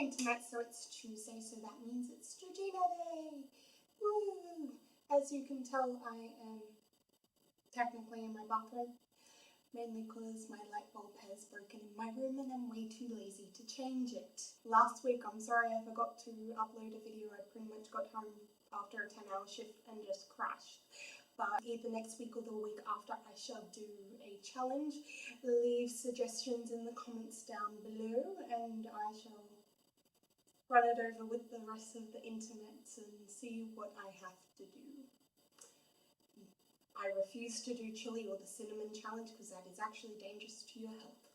internet, so it's Tuesday, so that means it's Georgina Day! Woo! As you can tell, I am technically in my bathroom, mainly because my light bulb has broken in my room and I'm way too lazy to change it. Last week, I'm sorry I forgot to upload a video. I pretty much got home after a 10-hour shift and just crashed. But either next week or the week after, I shall do a challenge. Leave suggestions in the comments down below and I shall run it over with the rest of the internet and see what I have to do. I refuse to do chili or the cinnamon challenge because that is actually dangerous to your health.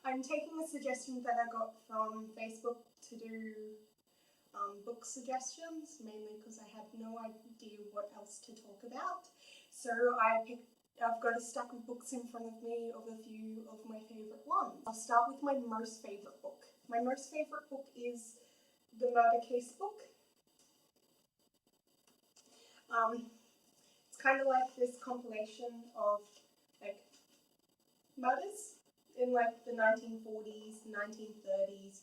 I'm taking the suggestions that I got from Facebook to do book suggestions, mainly because I had no idea what else to talk about. So I've got a stack of books in front of me of a few of my favourite ones. I'll start with my most favourite book. My most favourite book is the Murder Case book. It's kind of like this compilation of like murders in like the 1940s, 1930s,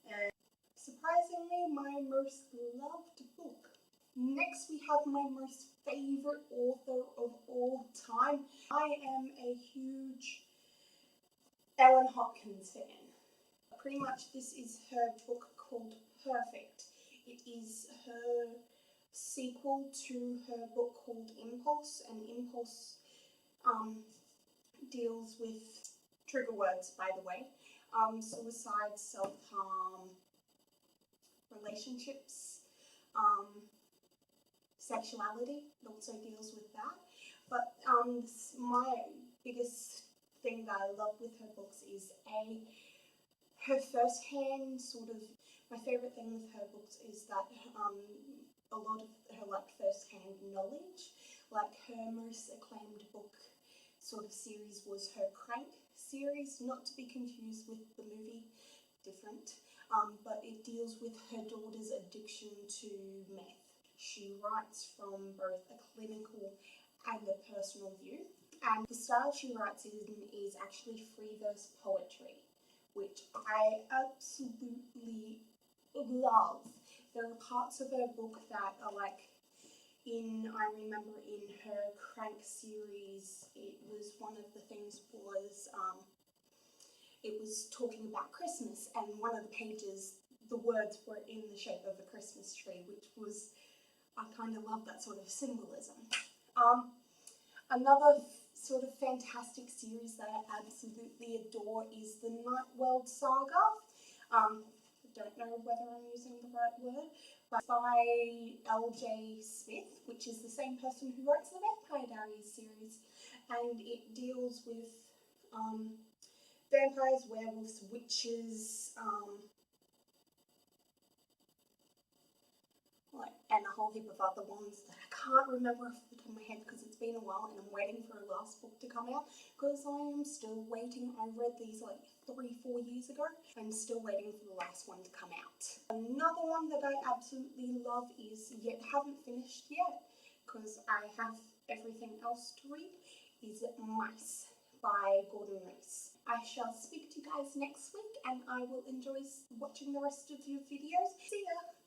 and surprisingly my most loved book. Next we have my most favourite author of all time. I am a huge Ellen Hopkins fan. Pretty much this is her book called Perfect. It is her sequel to her book called Impulse, and Impulse deals with trigger words, by the way, suicide, self-harm, relationships, sexuality. It also deals with that. But my biggest thing that I love with her books is her first-hand my favourite thing with her books is that a lot of her first-hand knowledge. Like her most acclaimed book series was her Crank series, not to be confused with the movie, different, but it deals with her daughter's addiction to meth. She writes from both a clinical and a personal view, and the style she writes in is actually free verse poetry, which I absolutely love. There are parts of her book that are I remember in her Crank series, it was one of the things was, it was talking about Christmas, and one of the pages, the words were in the shape of a Christmas tree, which was, I kind of love that sort of symbolism. Another sort of fantastic series that I absolutely adore is the Nightworld Saga. I don't know whether I'm using the right word, but by L.J. Smith, which is the same person who writes the Vampire Diaries series, and it deals with vampires, werewolves, witches, and a whole heap of other ones that I can't remember off the top of my head because it's been a while and I'm waiting for a last book to come out because I am still waiting. I read these 3-4 years ago. I'm still waiting for the last one to come out. Another one that I absolutely love is, yet haven't finished yet because I have everything else to read, is Mice by Gordon Reese. I shall speak to you guys next week and I will enjoy watching the rest of your videos. See ya!